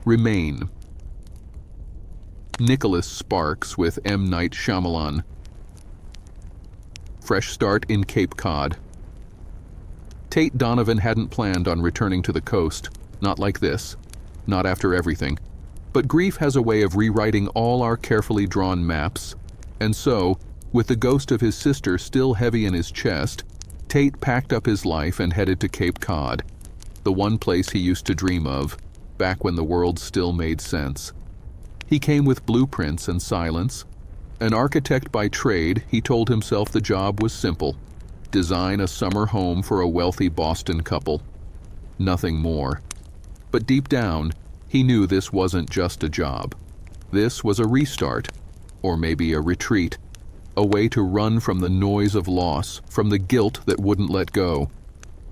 Remain. Nicholas Sparks with M. Night Shyamalan. Fresh start in Cape Cod. Tate Donovan hadn't planned on returning to the coast. Not like this. Not after everything. But grief has a way of rewriting all our carefully drawn maps. And so, with the ghost of his sister still heavy in his chest, Tate packed up his life and headed to Cape Cod, the one place he used to dream of, back when the world still made sense. He came with blueprints and silence. An architect by trade, he told himself the job was simple: design a summer home for a wealthy Boston couple. Nothing more. But deep down, he knew this wasn't just a job. This was a restart, or maybe a retreat, a way to run from the noise of loss, from the guilt that wouldn't let go.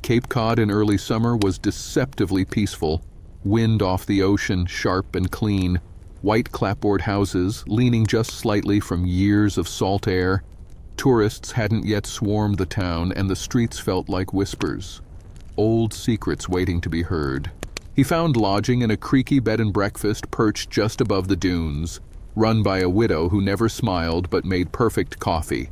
Cape Cod in early summer was deceptively peaceful. Wind off the ocean, sharp and clean. White clapboard houses, leaning just slightly from years of salt air. Tourists hadn't yet swarmed the town, and the streets felt like whispers. Old secrets waiting to be heard. He found lodging in a creaky bed and breakfast perched just above the dunes, run by a widow who never smiled but made perfect coffee.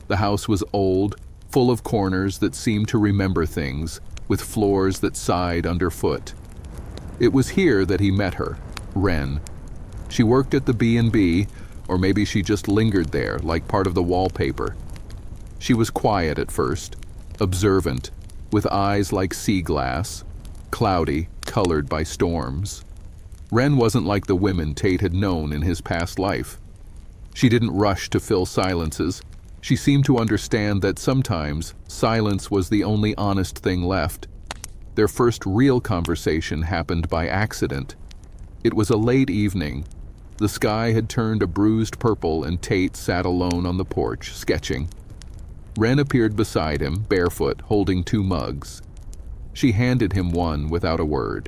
The house was old, full of corners that seemed to remember things, with floors that sighed underfoot. It was here that he met her, Wren. She worked at the B&B, or maybe she just lingered there, like part of the wallpaper. She was quiet at first, observant, with eyes like sea glass, cloudy, colored by storms. Wren wasn't like the women Tate had known in his past life. She didn't rush to fill silences. She seemed to understand that sometimes silence was the only honest thing left. Their first real conversation happened by accident. It was a late evening. The sky had turned a bruised purple, and Tate sat alone on the porch, sketching. Wren appeared beside him, barefoot, holding 2 mugs. She handed him one without a word.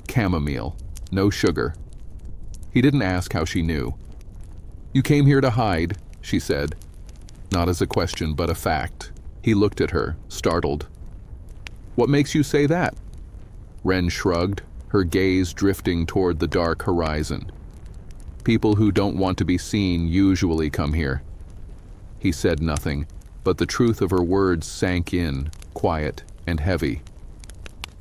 Chamomile, no sugar. He didn't ask how she knew. "You came here to hide," she said. Not as a question, but a fact. He looked at her, startled. "What makes you say that?" Wren shrugged, her gaze drifting toward the dark horizon. "People who don't want to be seen usually come here." He said nothing, but the truth of her words sank in, quiet and heavy.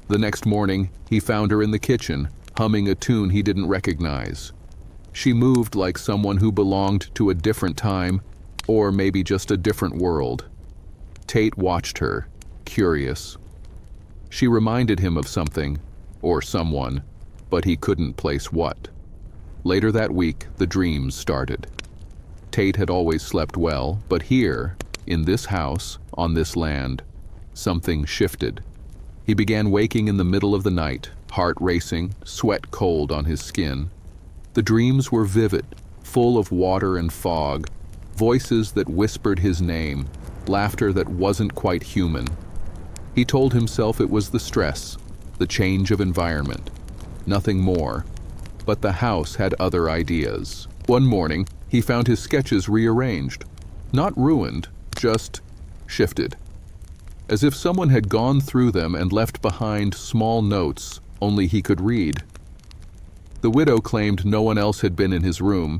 The next morning, he found her in the kitchen, humming a tune he didn't recognize. She moved like someone who belonged to a different time, or maybe just a different world. Tate watched her, curious. She reminded him of something, or someone, but he couldn't place what. Later that week, the dreams started. Tate had always slept well, but here, in this house, on this land, something shifted. He began waking in the middle of the night, heart racing, sweat cold on his skin. The dreams were vivid, full of water and fog, voices that whispered his name, laughter that wasn't quite human. He told himself it was the stress, the change of environment, nothing more. But the house had other ideas. One morning, he found his sketches rearranged. Not ruined, just shifted. As if someone had gone through them and left behind small notes only he could read. The widow claimed no one else had been in his room.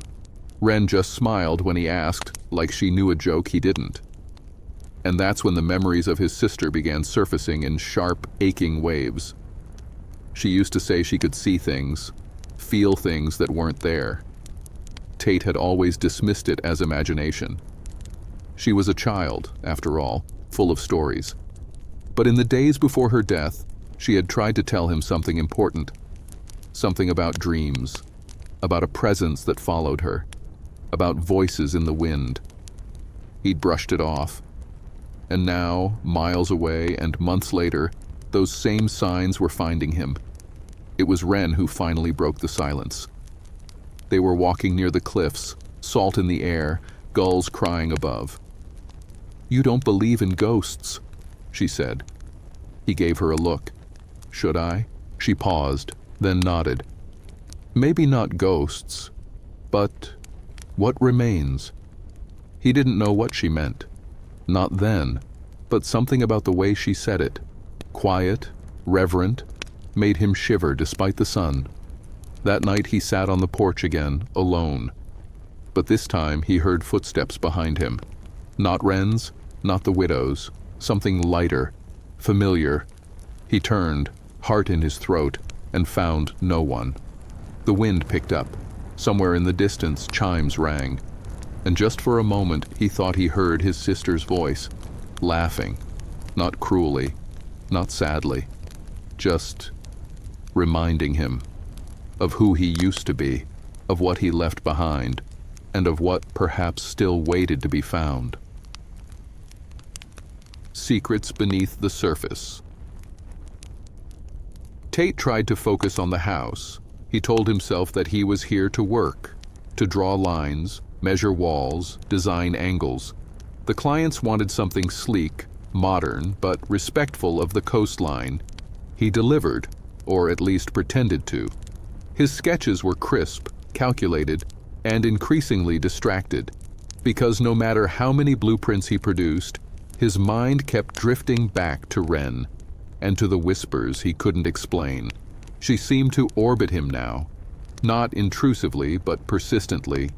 Wren just smiled when he asked, like she knew a joke he didn't. And that's when the memories of his sister began surfacing in sharp, aching waves. She used to say she could see things, feel things that weren't there. Tate had always dismissed it as imagination. She was a child, after all, full of stories. But in the days before her death, she had tried to tell him something important. Something about dreams, about a presence that followed her, about voices in the wind. He'd brushed it off. And now, miles away and months later, those same signs were finding him. It was Wren who finally broke the silence. They were walking near the cliffs, salt in the air, gulls crying above. "You don't believe in ghosts," she said. He gave her a look. "Should I?" She paused, then nodded. "Maybe not ghosts, but what remains?" He didn't know what she meant. Not then, but something about the way she said it, quiet, reverent, made him shiver despite the sun. That night he sat on the porch again, alone. But this time he heard footsteps behind him. Not Wren's, not the widow's, something lighter, familiar. He turned, heart in his throat, and found no one. The wind picked up. Somewhere in the distance, chimes rang. And just for a moment, he thought he heard his sister's voice, laughing, not cruelly, not sadly, just reminding him of who he used to be, of what he left behind, and of what perhaps still waited to be found. Secrets beneath the surface. Tate tried to focus on the house. He told himself that he was here to work, to draw lines, measure walls, design angles. The clients wanted something sleek, modern, but respectful of the coastline. He delivered, or at least pretended to. His sketches were crisp, calculated, and increasingly distracted, because no matter how many blueprints he produced, his mind kept drifting back to Wren, and to the whispers he couldn't explain. She seemed to orbit him now, not intrusively but persistently.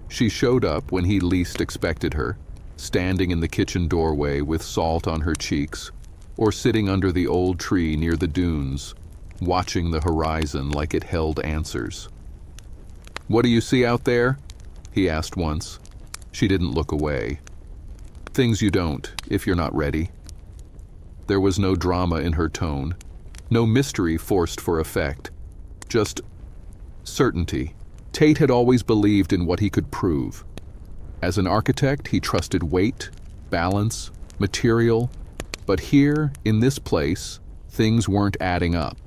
She showed up when he least expected her, standing in the kitchen doorway with salt on her cheeks, or sitting under the old tree near the dunes, watching the horizon like it held answers. "What do you see out there?" he asked once. She didn't look away. "Things you don't, if you're not ready." There was no drama in her tone, no mystery forced for effect, just certainty. Tate had always believed in what he could prove. As an architect, he trusted weight, balance, material, but here, in this place, things weren't adding up.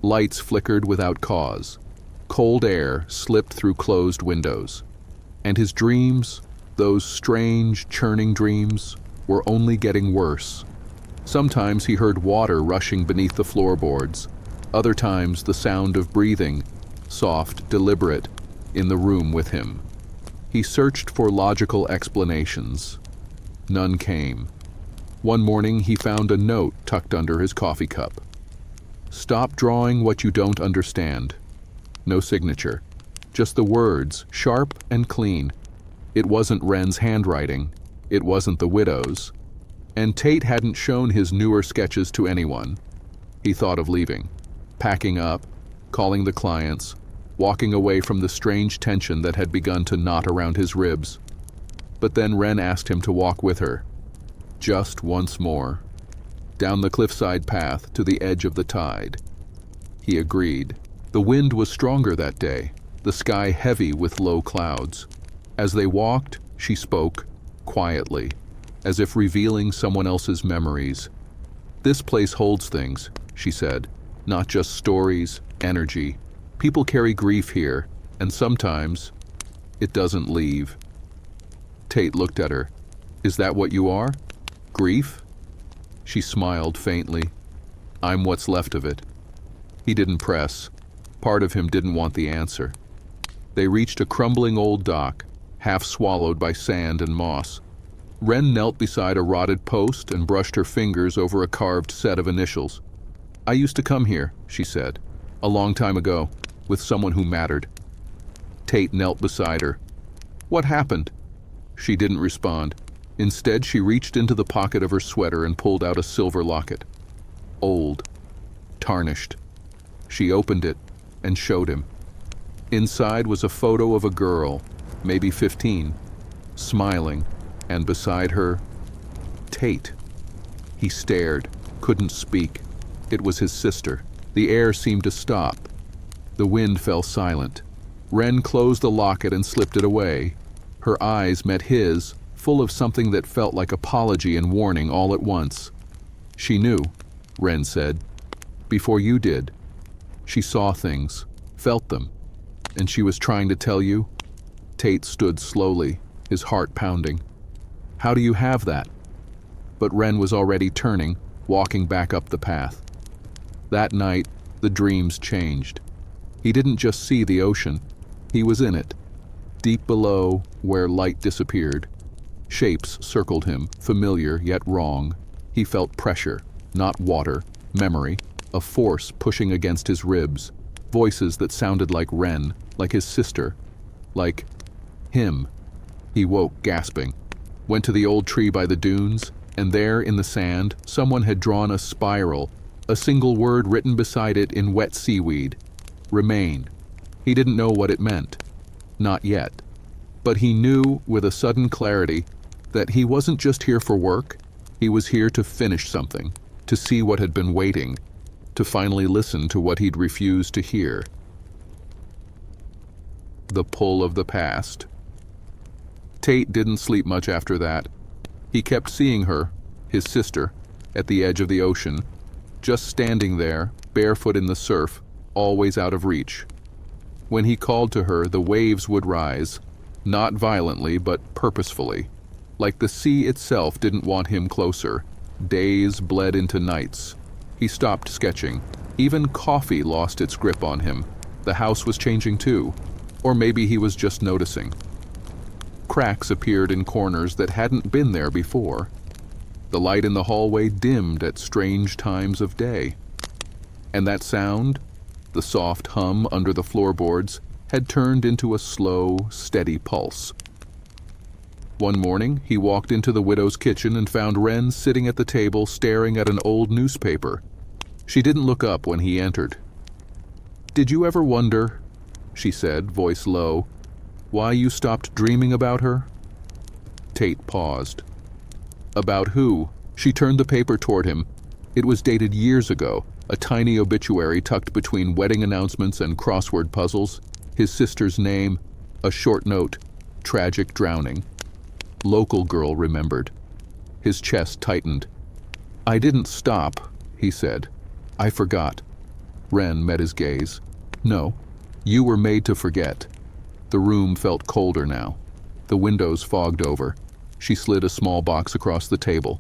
Lights flickered without cause. Cold air slipped through closed windows. And his dreams, those strange, churning dreams, were only getting worse. Sometimes he heard water rushing beneath the floorboards. Other times the sound of breathing, soft, deliberate, in the room with him. He searched for logical explanations. None came. One morning he found a note tucked under his coffee cup. "Stop drawing what you don't understand." No signature, just the words, sharp and clean. It wasn't Wren's handwriting. It wasn't the widow's. And Tate hadn't shown his newer sketches to anyone. He thought of leaving, packing up, calling the clients, walking away from the strange tension that had begun to knot around his ribs. But then Wren asked him to walk with her, just once more, down the cliffside path to the edge of the tide. He agreed. The wind was stronger that day, the sky heavy with low clouds. As they walked, she spoke, quietly, as if revealing someone else's memories. "This place holds things," she said, "not just stories, energy. People carry grief here, and sometimes it doesn't leave." Tate looked at her. "Is that what you are? Grief?" She smiled faintly. "I'm what's left of it." He didn't press. Part of him didn't want the answer. They reached a crumbling old dock, half swallowed by sand and moss. Wren knelt beside a rotted post and brushed her fingers over a carved set of initials. "I used to come here," she said, "a long time ago, with someone who mattered." Tate knelt beside her. "What happened?" She didn't respond. Instead, she reached into the pocket of her sweater and pulled out a silver locket. Old, tarnished. She opened it and showed him. Inside was a photo of a girl, maybe 15, smiling, and beside her, Tate. He stared, couldn't speak. It was his sister. The air seemed to stop. The wind fell silent. Wren closed the locket and slipped it away. Her eyes met his, full of something that felt like apology and warning all at once. "She knew," Wren said, "before you did. She saw things, felt them, and she was trying to tell you." Tate stood slowly, his heart pounding. "How do you have that?" But Wren was already turning, walking back up the path. That night, the dreams changed. He didn't just see the ocean. He was in it, deep below where light disappeared. Shapes circled him, familiar yet wrong. He felt pressure, not water, memory, a force pushing against his ribs. Voices that sounded like Wren, like his sister, like him. He woke, gasping, went to the old tree by the dunes, and there, in the sand, someone had drawn a spiral, a single word written beside it in wet seaweed. Remain. He didn't know what it meant. Not yet. But he knew, with a sudden clarity, that he wasn't just here for work. He was here to finish something, to see what had been waiting, to finally listen to what he'd refused to hear. The pull of the past. Tate didn't sleep much after that. He kept seeing her, his sister, at the edge of the ocean, just standing there, barefoot in the surf, always out of reach. When he called to her, the waves would rise, not violently but purposefully, like the sea itself didn't want him closer. Days bled into nights. He stopped sketching. Even coffee lost its grip on him. The house was changing too. Or maybe he was just noticing. Cracks appeared in corners that hadn't been there before. The light in the hallway dimmed at strange times of day. And that sound, the soft hum under the floorboards, had turned into a slow, steady pulse. One morning, he walked into the widow's kitchen and found Wren sitting at the table staring at an old newspaper. She didn't look up when he entered. "Did you ever wonder," she said, voice low, "why you stopped dreaming about her?" Tate paused. "About who?" She turned the paper toward him. It was dated years ago, a tiny obituary tucked between wedding announcements and crossword puzzles. His sister's name, a short note, tragic drowning. Local girl remembered. His chest tightened. "I didn't stop," he said. "I forgot." Wren met his gaze. "No, you were made to forget." The room felt colder now. The windows fogged over. She slid a small box across the table.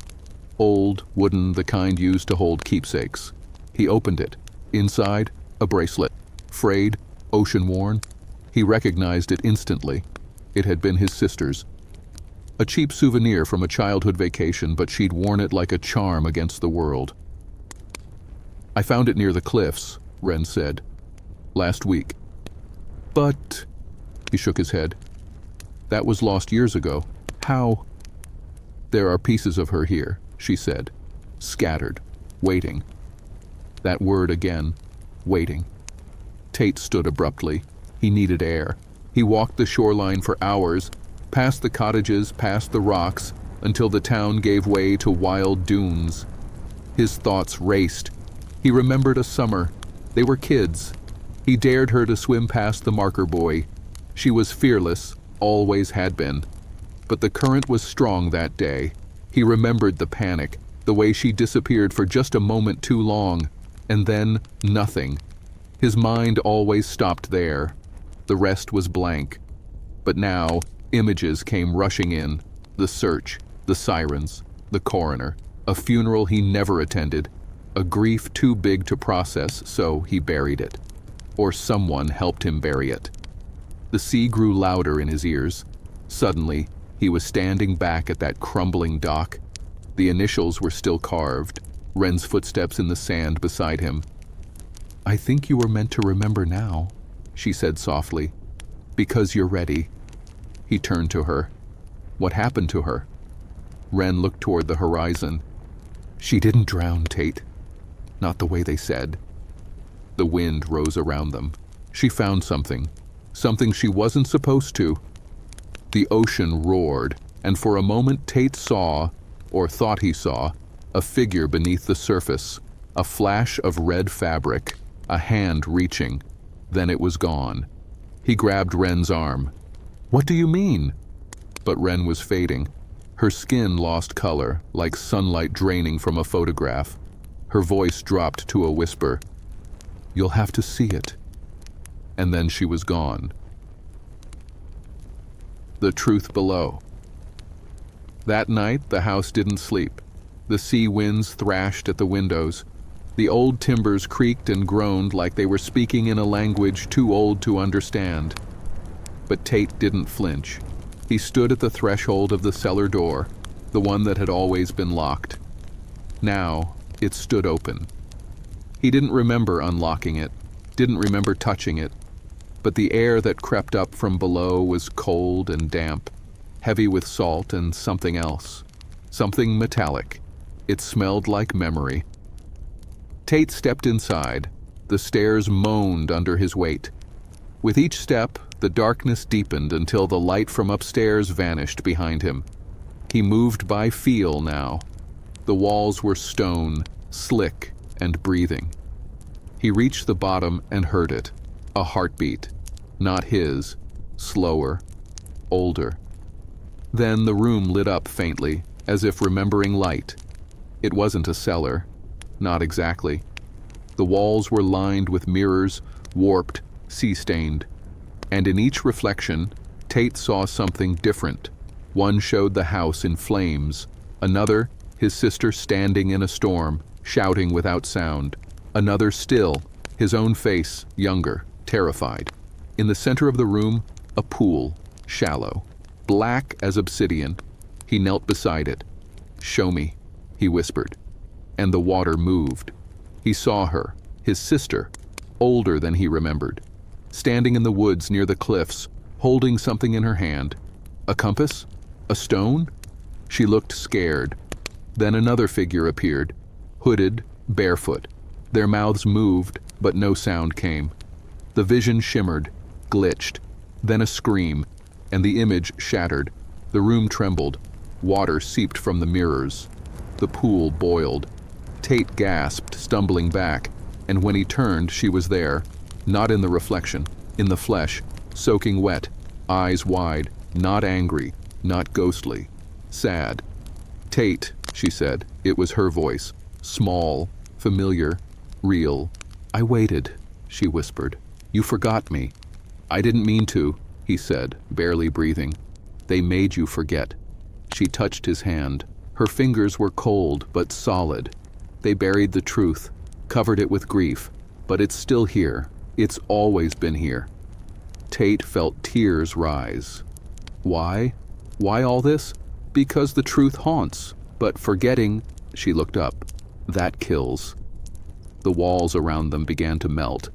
Old, wooden, the kind used to hold keepsakes. He opened it. Inside, a bracelet. Frayed, ocean-worn. He recognized it instantly. It had been his sister's. A cheap souvenir from a childhood vacation, but she'd worn it like a charm against the world. "I found it near the cliffs," Wren said. "Last week." "But..." He shook his head. "That was lost years ago. How?" "There are pieces of her here," she said. "Scattered. Waiting." That word again. Waiting. Tate stood abruptly. He needed air. He walked the shoreline for hours, past the cottages, past the rocks, until the town gave way to wild dunes. His thoughts raced. He remembered a summer. They were kids. He dared her to swim past the marker buoy. She was fearless, always had been. But the current was strong that day. He remembered the panic, the way she disappeared for just a moment too long, and then nothing. His mind always stopped there. The rest was blank. But now, images came rushing in. The search, the sirens, the coroner, a funeral he never attended, a grief too big to process, so he buried it. Or someone helped him bury it. The sea grew louder in his ears. Suddenly, he was standing back at that crumbling dock. The initials were still carved, Wren's footsteps in the sand beside him. "I think you were meant to remember now," she said softly. "Because you're ready." He turned to her. What happened to her? Wren looked toward the horizon. "She didn't drown, Tate. Not the way they said." The wind rose around them. She found something she wasn't supposed to. The ocean roared, and for a moment Tate saw, or thought he saw, a figure beneath the surface, a flash of red fabric, a hand reaching. Then it was gone. He grabbed Wren's arm. "What do you mean?" But Wren was fading. Her skin lost color, like sunlight draining from a photograph. Her voice dropped to a whisper. "You'll have to see it." And then she was gone. The truth below. That night, the house didn't sleep. The sea winds thrashed at the windows. The old timbers creaked and groaned like they were speaking in a language too old to understand. But Tate didn't flinch. He stood at the threshold of the cellar door, the one that had always been locked. Now, it stood open. He didn't remember unlocking it. didn't remember touching it, but the air that crept up from below was cold and damp, heavy with salt and something else. Something metallic. It smelled like memory. Tate stepped inside. The stairs moaned under his weight. With each step, the darkness deepened until the light from upstairs vanished behind him. He moved by feel now. The walls were stone, slick and breathing. He reached the bottom and heard it. A heartbeat. Not his. Slower. Older. Then the room lit up faintly, as if remembering light. It wasn't a cellar. Not exactly. The walls were lined with mirrors, warped, sea-stained. And in each reflection, Tate saw something different. One showed the house in flames. Another, his sister standing in a storm, shouting without sound. Another still, his own face, younger, terrified. In the center of the room, a pool, shallow, black as obsidian. He knelt beside it. "Show me," he whispered. And the water moved. He saw her, his sister, older than he remembered, standing in the woods near the cliffs, holding something in her hand. A compass? A stone? She looked scared. Then another figure appeared, hooded, barefoot. Their mouths moved, but no sound came. The vision shimmered, glitched, then a scream, and the image shattered. The room trembled. Water seeped from the mirrors. The pool boiled. Tate gasped, stumbling back, and when he turned, she was there, not in the reflection, in the flesh, soaking wet, eyes wide, not angry, not ghostly, sad. "Tate," she said. It was her voice, small, familiar, real. "I waited," she whispered. "You forgot me." "I didn't mean to," he said, barely breathing. "They made you forget." She touched his hand. Her fingers were cold but solid. They buried the truth, covered it with grief, but it's still here. It's always been here. Tate felt tears rise. Why? Why all this? Because the truth haunts, but forgetting, she looked up. That kills. The walls around them began to melt.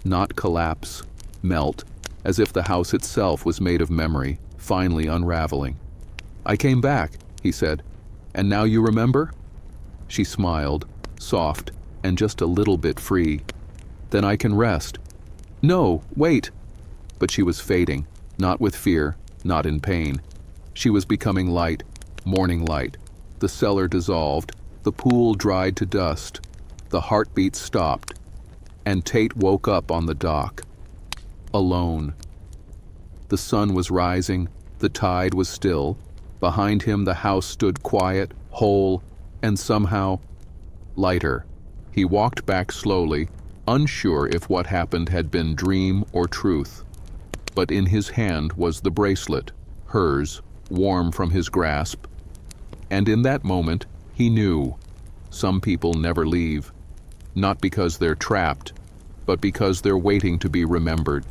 Not collapse, melt, as if the house itself was made of memory, finally unraveling. "I came back," he said. "And now you remember?" She smiled, soft, and just a little bit free. "Then I can rest." "No, wait!" But she was fading, not with fear, not in pain. She was becoming light, morning light. The cellar dissolved, the pool dried to dust. The heartbeat stopped, and Tate woke up on the dock. Alone. The sun was rising, the tide was still. Behind him the house stood quiet, whole, and somehow lighter. He walked back slowly, unsure if what happened had been dream or truth. But in his hand was the bracelet, hers, warm from his grasp. And in that moment, he knew. Some people never leave. Not because they're trapped, but because they're waiting to be remembered.